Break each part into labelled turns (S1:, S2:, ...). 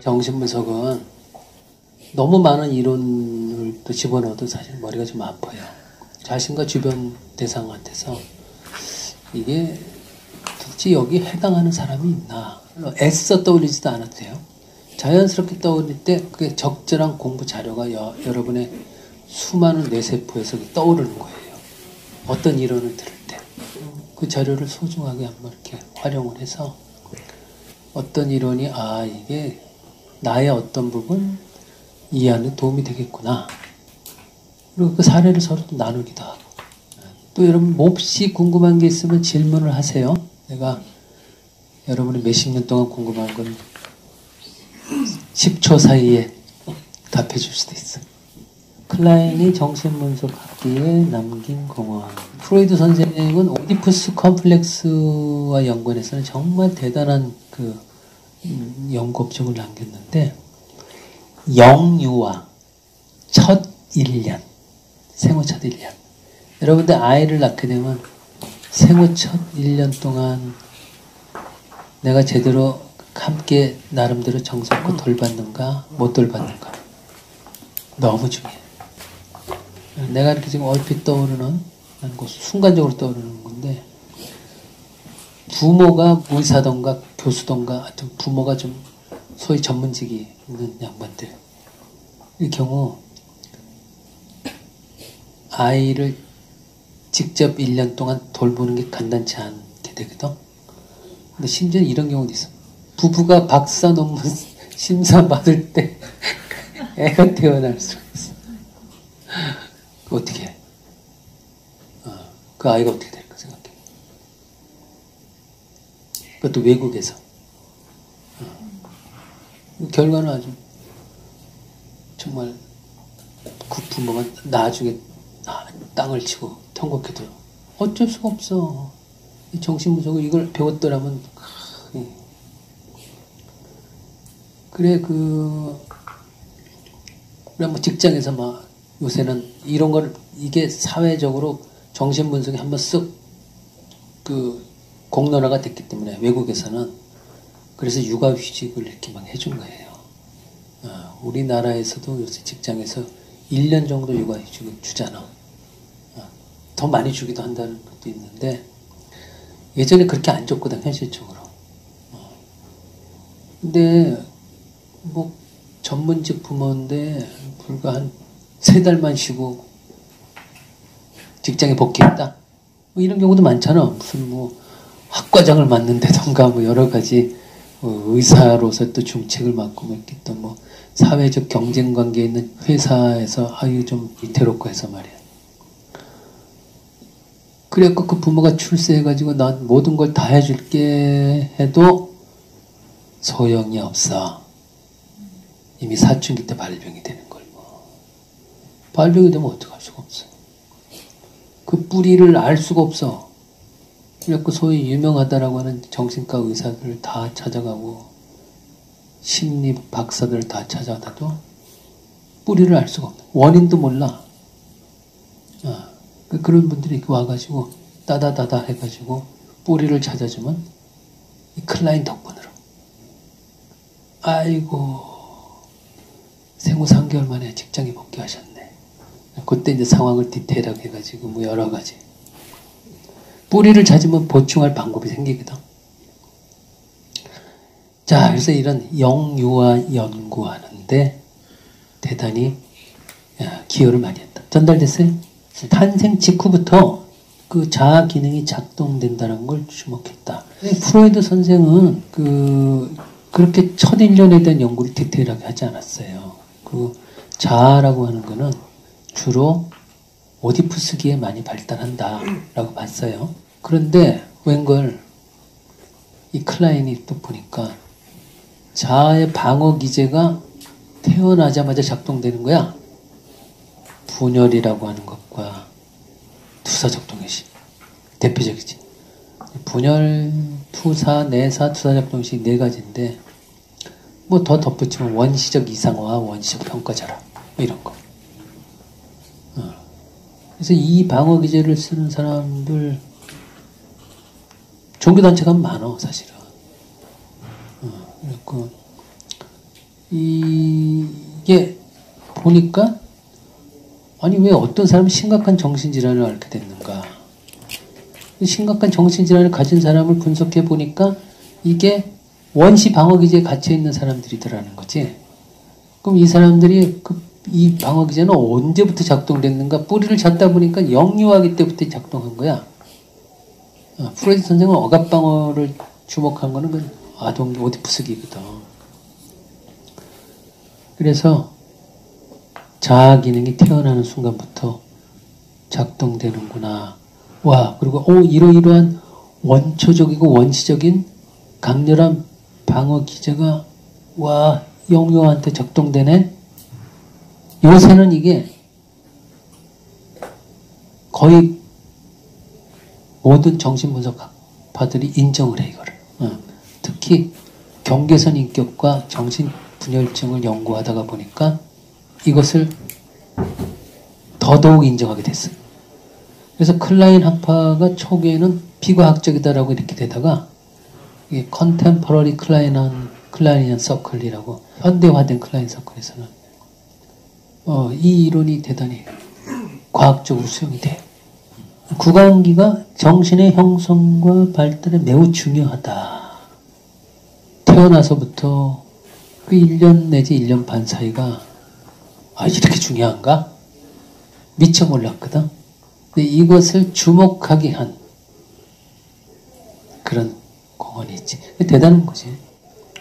S1: 정신분석은 너무 많은 이론을 또 집어넣어도 사실 머리가 좀 아파요. 자신과 주변 대상한테서 이게 도대체 여기 해당하는 사람이 있나. 애써 떠올리지도 않아도 돼요. 자연스럽게 떠올릴 때 그게 적절한 공부 자료가 여러분의 수많은 뇌세포에서 떠오르는 거예요. 어떤 이론을 들을 때. 그 자료를 소중하게 한번 이렇게 활용을 해서 어떤 이론이 이게 나의 어떤 부분 이해하는 도움이 되겠구나. 그리고 그 사례를 서로 나누기도 하고. 또 여러분 몹시 궁금한 게 있으면 질문을 하세요. 내가 여러분이 몇십 년 동안 궁금한 건 10초 사이에 답해 줄 수도 있어. 클라인이 정신분석 학기에 남긴 공헌. 프로이드 선생은 오디푸스 컴플렉스와 연관해서는 정말 대단한 그 연구 업적을 남겼는데 영유아 첫 1년 생후 첫 1년 여러분들 아이를 낳게 되면 생후 첫 1년 동안 내가 제대로 함께 나름대로 정성껏 돌봤는가 못 돌봤는가 너무 중요해. 내가 이렇게 지금 얼핏 떠오르는 순간적으로 떠오르는 건데 부모가 의사던가 교수던가 하여튼 부모가 좀 소위 전문직이 있는 양반들 이 경우 아이를 직접 1년 동안 돌보는 게 간단치 않게 되거든. 근데 심지어 이런 경우도 있어. 부부가 박사 논문 심사 받을 때 애가 태어날 수가 있어. 그 어떻게 해? 그 아이가 어떻게 될까 생각해. 그것도 외국에서. 결과는 아주 정말 그 부모가 나중에 땅을 치고 통곡해도 어쩔 수가 없어. 이 정신분석을 이걸 배웠더라면 그래 그래 뭐 직장에서 막 요새는 이런 걸 이게 사회적으로 정신분석이 한번 쓱 공론화가 됐기 때문에 외국에서는 그래서 육아휴직을 이렇게 막 해준 거예요. 우리나라에서도 요새 직장에서 1년 정도 육아휴직을 주잖아. 더 많이 주기도 한다는 것도 있는데 예전에 그렇게 안 줬거든 현실적으로. 근데 뭐 전문직 부모인데 불과 한 3달만 쉬고 직장에 복귀했다. 뭐 이런 경우도 많잖아. 무슨 뭐 학과장을 맡는다던가 뭐 여러 가지 의사로서 또 중책을 맡고 뭐 이렇게 또 뭐 사회적 경쟁 관계에 있는 회사에서 좀 위태롭고 해서 말이야. 그래갖고 그 부모가 출세해가지고 난 모든 걸 다 해줄게 해도 소용이 없어. 이미 사춘기 때 발병이 되는 걸고. 발병이 되면 어떡할 수가 없어. 그 뿌리를 알 수가 없어. 그래갖고 소위 유명하다라고 하는 정신과 의사들 다 찾아가고 심리 박사들 다 찾아가도 뿌리를 알 수가 없어. 원인도 몰라. 그런 분들이 와가지고 따다다다 해가지고 뿌리를 찾아주면 이 클라인 덕분으로 아이고 생후 3개월 만에 직장에 복귀하셨네. 그때 이제 상황을 디테일하게 해가지고 뭐 여러 가지 뿌리를 찾으면 보충할 방법이 생기거든. 자, 그래서 이런 영유아 연구하는데 대단히 기여를 많이 했다. 전달됐어요? 탄생 직후부터 그 자아 기능이 작동된다는 걸 주목했다. 프로이드 선생은 그렇게 첫 1년에 대한 연구를 디테일하게 하지 않았어요. 그 자아라고 하는 거는 주로 오디푸스기에 많이 발달한다라고 봤어요. 그런데 웬걸 이 클라인이 또 보니까 자아의 방어 기제가 태어나자마자 작동되는 거야. 분열이라고 하는 것과 투사작동의식 대표적이지. 분열, 투사, 내사, 투사작동의식 4가지인데 뭐 더 덧붙이면 원시적 이상화, 원시적 평가자라 뭐 이런 거. 그래서 이 방어 기제를 쓰는 사람들 종교단체가 많어 사실은. 그래서 이게 보니까 아니 왜 어떤 사람이 심각한 정신질환을 앓게 됐는가. 심각한 정신질환을 가진 사람을 분석해 보니까 이게 원시 방어기제에 갇혀있는 사람들이더라는 거지. 그럼 이 사람들이 이 방어기제는 언제부터 작동됐는가. 뿌리를 찾다 보니까 영유아기 때부터 작동한 거야. 프로이드 선생은 억압방어를 주목한 거는 그 아동 오디푸스기거든. 그래서 자아 기능이 태어나는 순간부터 작동되는구나. 와, 그리고 이러이러한 원초적이고 원시적인 강렬한 방어 기제가 와, 영유아한테 작동되네. 요새는 이게 거의 모든 정신분석파들이 인정을 해, 이거를. 특히 경계선 인격과 정신분열증을 연구하다가 보니까 이것을 더더욱 인정하게 됐어요. 그래서 클라인 학파가 초기에는 비과학적이다라고 이렇게 되다가 이게 컨템퍼러리 클라이니안 서클이라고 현대화된 클라인 서클에서는 이 이론이 대단히 과학적으로 수용이 돼. 구강기가 정신의 형성과 발달에 매우 중요하다. 태어나서부터 그 1년 내지 1년 반 사이가 이렇게 중요한가? 미처 몰랐거든. 근데 이것을 주목하게 한 그런 공헌이 있지. 대단한 거지.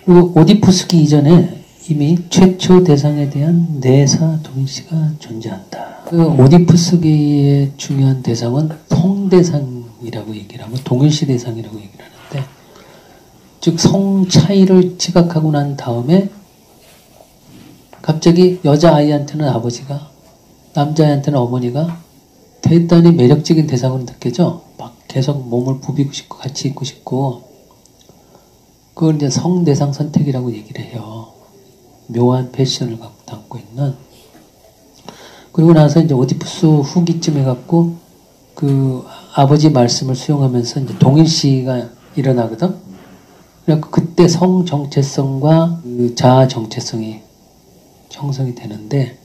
S1: 그리고 오디푸스기 이전에 이미 최초 대상에 대한 내사 동일시가 존재한다. 그 오디푸스기의 중요한 대상은 성대상이라고 얘기를 하고 동일시 대상이라고 얘기를 하는데, 즉 성 차이를 지각하고 난 다음에 갑자기 여자아이한테는 아버지가, 남자아이한테는 어머니가 대단히 매력적인 대상으로 느껴져. 막 계속 몸을 부비고 싶고 같이 있고 싶고, 그걸 이제 성대상 선택이라고 얘기를 해요. 묘한 패션을 담고 있는. 그리고 나서 이제 오디푸스 후기쯤 해갖고 그 아버지 말씀을 수용하면서 이제 동일시가 일어나거든. 그래갖고 그때 성 정체성과 그 자아 정체성이 형성이 되는데,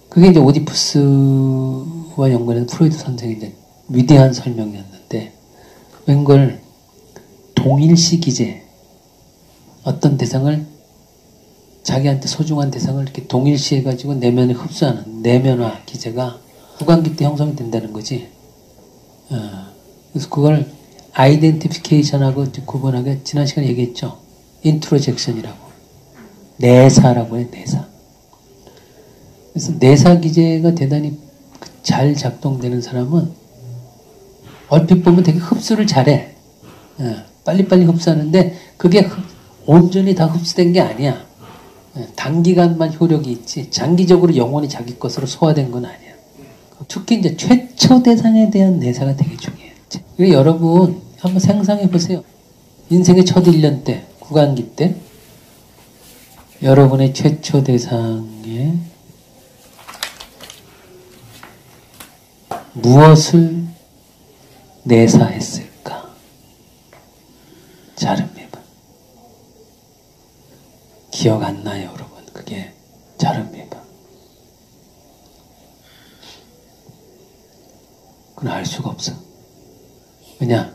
S1: 그게 이제 오디푸스와 연관해서 프로이드 선생의 이제 위대한 설명이었는데, 웬걸 동일시 기제, 어떤 대상을 자기한테 소중한 대상을 이렇게 동일시해가지고 내면에 흡수하는 내면화 기제가 후광기 때 형성이 된다는 거지. 그래서 그걸 아이덴티피케이션하고 구분하게 지난 시간에 얘기했죠. 인트로젝션이라고. 내사라고 해, 내사. 그래서 내사 기제가 대단히 잘 작동되는 사람은 얼핏 보면 되게 흡수를 잘해. 빨리빨리 흡수하는데 그게 온전히 다 흡수된 게 아니야. 단기간만 효력이 있지 장기적으로 영원히 자기 것으로 소화된 건 아니야. 특히 이제 최초 대상에 대한 내사가 되게 중요해요. 그래서 여러분 한번 상상해 보세요. 인생의 첫 1년 때, 구간기 때 여러분의 최초 대상에 무엇을 내사했을까? 자릅니다. 기억 안 나요, 여러분. 그게 자릅니다. 그건 알 수가 없어. 왜냐?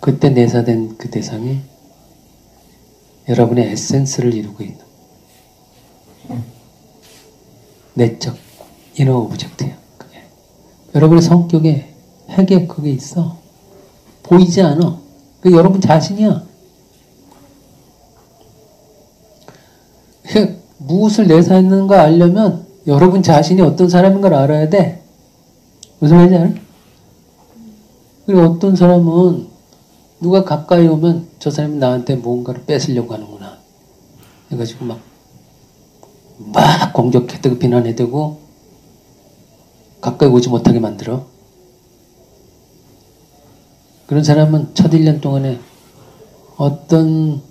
S1: 그때 내사된 그 대상이 여러분의 에센스를 이루고 있는 내적 이너 오브젝트예요. 그게 여러분의 성격에 핵에 그게 있어. 보이지 않아. 그게 여러분 자신이야. 무엇을 내사했는가 알려면 여러분 자신이 어떤 사람인 걸 알아야 돼. 무슨 말인지 알아? 그리고 어떤 사람은 누가 가까이 오면 저 사람이 나한테 뭔가를 뺏으려고 하는구나. 해가지고 막 공격해대고 비난해대고 가까이 오지 못하게 만들어. 그런 사람은 첫 1년 동안에 어떤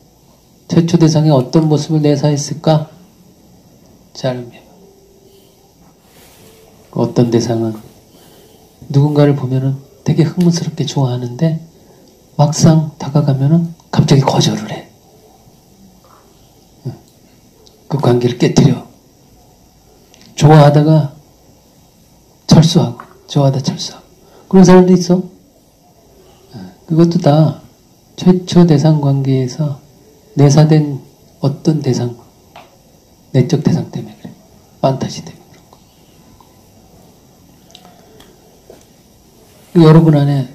S1: 최초 대상에 어떤 모습을 내사했을까? 자릅니다. 어떤 대상은 누군가를 보면은 되게 흥분스럽게 좋아하는데 막상 다가가면은 갑자기 거절을 해. 그 관계를 깨뜨려. 좋아하다가 철수하고, 좋아하다 철수하고. 그런 사람도 있어. 그것도 다 최초 대상 관계에서 내사된 어떤 대상, 내적 대상 때문에 그래. 판타지 때문에 그런 거. 여러분 안에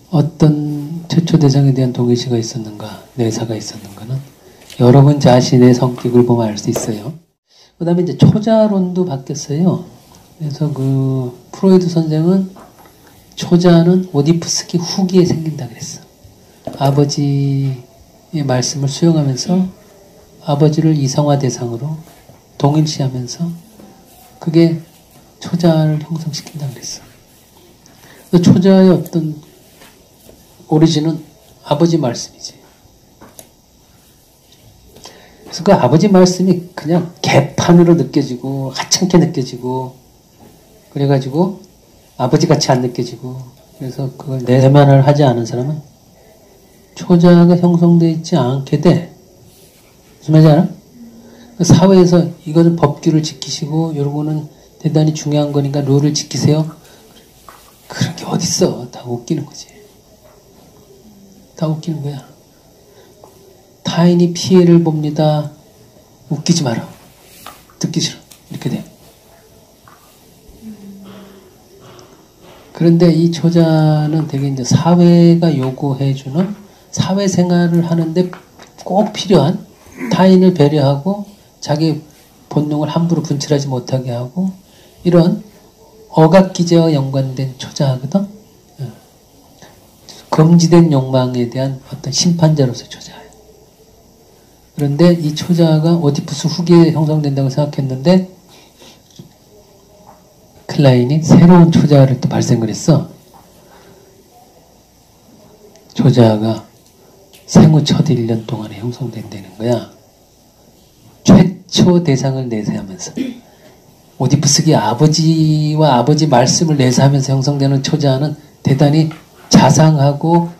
S1: 어떤 최초 대상에 대한 동의시가 있었는가, 내사가 있었는가는 여러분 자신의 성격을 보면 알 수 있어요. 그 다음에 이제 초자론도 바뀌었어요. 그래서 그 프로이드 선생은 초자는 오디푸스기 후기에 생긴다 그랬어. 아버지의 말씀을 수용하면서 아버지를 이성화 대상으로 동일시하면서 그게 초자를 형성시킨다 그랬어. 초자의 어떤 오리진은 아버지 말씀이지. 그래서 그 아버지 말씀이 그냥 개판으로 느껴지고 하찮게 느껴지고 그래가지고 아버지같이 안 느껴지고 그래서 그걸 내면을 하지 않은 사람은 초자가 형성되어 있지 않게 돼. 무슨 말인지 알아? 사회에서 이거는 법규를 지키시고 이거는 대단히 중요한 거니까 룰을 지키세요. 그런 게 어딨어. 다 웃기는 거지. 다 웃기는 거야. 타인이 피해를 봅니다. 웃기지 마라. 듣기 싫어. 이렇게 돼. 그런데 이 초자는 되게 이제 사회가 요구해주는 사회생활을 하는데 꼭 필요한 타인을 배려하고 자기 본능을 함부로 분출하지 못하게 하고 이런 억압기제와 연관된 초자거든. 금지된 욕망에 대한 어떤 심판자로서 초자예요. 그런데 이 초자가 오디푸스 후기에 형성된다고 생각했는데 클라인이 새로운 초자를 또 발생을 했어. 초자가 생후 첫 1년 동안에 형성된다는 거야. 최초 대상을 내세하면서 오디푸스기 아버지와 아버지 말씀을 내세하면서 형성되는 초자는 대단히 자상하고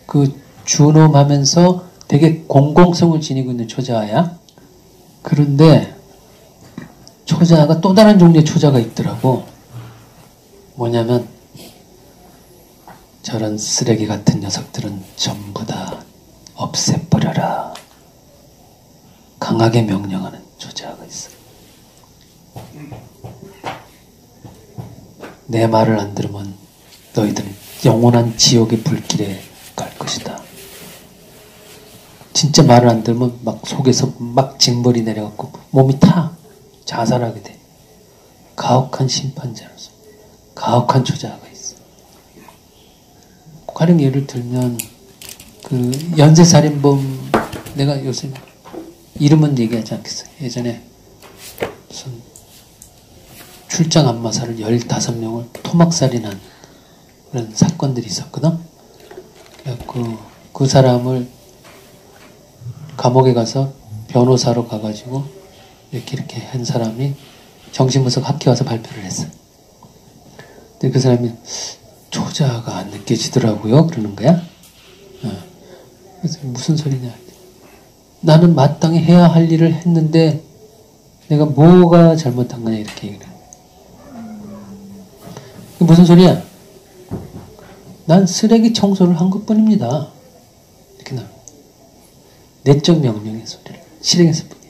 S1: 그 준엄하면서 되게 공공성을 지니고 있는 초자야. 그런데 초자가 또 다른 종류의 초자가 있더라고. 뭐냐면 저런 쓰레기 같은 녀석들은 전부 다 없애버려라. 강하게 명령하는 초자가 있어. 내 말을 안 들으면 너희들은 영원한 지옥의 불길에 갈 것이다. 진짜 말을 안 들으면 막 속에서 막 징벌이 내려갖고 몸이 타. 자살하게 돼. 가혹한 심판자로서 가혹한 초자가 있어. 가령 예를 들면 그 연쇄살인범 내가 요새 이름은 얘기하지 않겠어요. 예전에 무슨 출장 안마사를 15명을 토막살인한 그런 사건들이 있었거든. 그래갖고 그 사람을 감옥에 가서 변호사로 가가지고 이렇게 한 사람이 정신분석 학회 와서 발표를 했어. 근데 그 사람이 초자가 안 느껴지더라고요. 그러는 거야. 그래서 무슨 소리냐. 나는 마땅히 해야 할 일을 했는데 내가 뭐가 잘못한 거냐 이렇게 얘기를 해. 무슨 소리야? 난 쓰레기 청소를 한 것뿐입니다. 이렇게 나와. 내적 명령의 소리를 실행했을 뿐이야.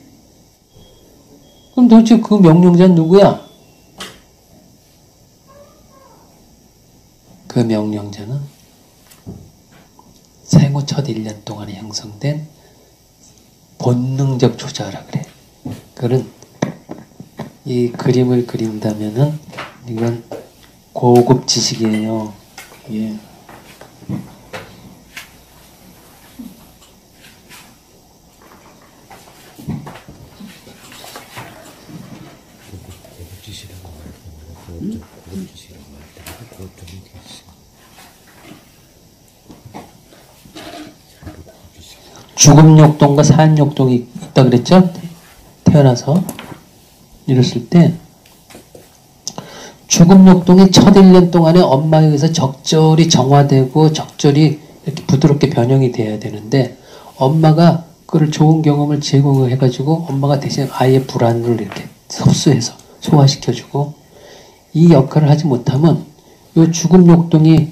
S1: 그럼 도대체 그 명령자는 누구야? 그 명령자는 생후 첫 1년 동안에 형성된 본능적 초자라 그래. 그건 이 그림을 그린다면은 이건 고급 지식이에요. 예. 죽음욕동과 사한욕동이 있다 그랬죠? 태어나서 이랬을 때 죽음욕동이 첫 1년 동안에 엄마에 의해서 적절히 정화되고 적절히 이렇게 부드럽게 변형이 돼야 되는데 엄마가 그걸 좋은 경험을 제공해가지고 엄마가 대신 아이의 불안을 이렇게 흡수해서 소화시켜주고 이 역할을 하지 못하면 이 죽음 욕동이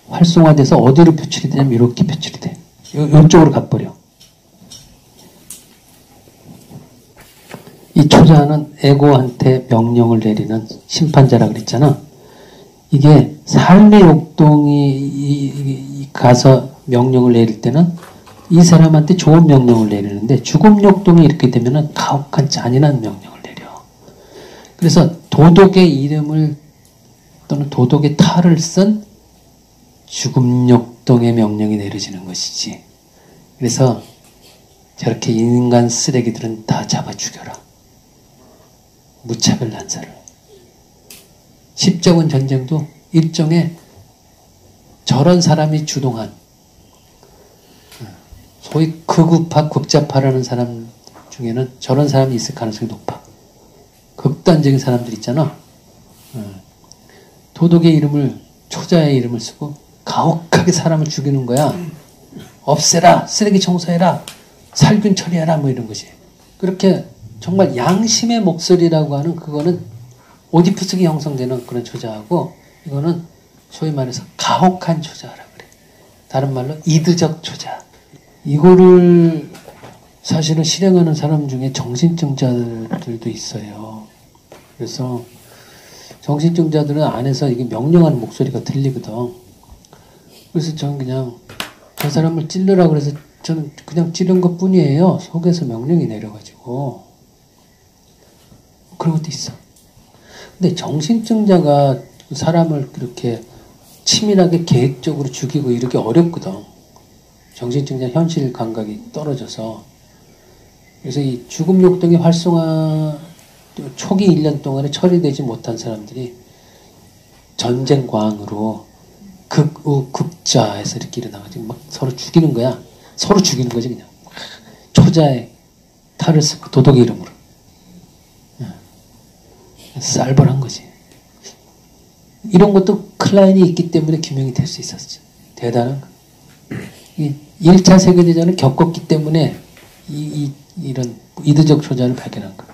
S1: 활성화돼서 어디로 표출이 되냐면 이렇게 표출이 돼. 이쪽으로 가버려. 이 초자는 에고한테 명령을 내리는 심판자라 그랬잖아. 이게 삶의 욕동이 가서 명령을 내릴 때는 이 사람한테 좋은 명령을 내리는데 죽음 욕동이 이렇게 되면은 가혹한 잔인한 명령을 내려. 그래서 도덕의 이름을 또는 도덕의 탈을 쓴 죽음 욕동의 명령이 내려지는 것이지. 그래서 저렇게 인간 쓰레기들은 다 잡아 죽여라. 무차별 난사를. 십자군 전쟁도 일종의 저런 사람이 주동한 소위 극우파, 극좌파라는 사람 중에는 저런 사람이 있을 가능성이 높아. 극단적인 사람들 있잖아. 도덕의 이름을, 초자의 이름을 쓰고 가혹하게 사람을 죽이는 거야. 없애라, 쓰레기 청소해라, 살균 처리해라, 뭐 이런 것이. 그렇게 정말 양심의 목소리라고 하는 그거는 오디푸스기 형성되는 그런 초자하고, 이거는 소위 말해서 가혹한 초자라 그래. 다른 말로 이드적 초자. 이거를 사실은 실행하는 사람 중에 정신증자들도 있어요. 그래서 정신증자들은 안에서 이게 명령하는 목소리가 들리거든. 그래서 저는 그냥 저 사람을 찔러라 그래서 저는 그냥 찌른 것 뿐이에요. 속에서 명령이 내려가지고. 그런 것도 있어. 근데 정신증자가 사람을 그렇게 치밀하게 계획적으로 죽이고 이렇게 어렵거든. 정신증자 현실 감각이 떨어져서. 그래서 이 죽음 욕동의 활성화 초기 1년 동안에 처리되지 못한 사람들이 전쟁광으로 극우 극자에서 이렇게 일어나가지고 막 서로 죽이는 거야. 서로 죽이는 거지 그냥. 초자의 탈을 쓰고 도덕의 이름으로. 쌀벌한 거지. 이런 것도 클라인이 있기 때문에 규명이 될 수 있었지. 대단한 거. 1차 세계대전을 겪었기 때문에 이런 이드적 초자를 발견한 거.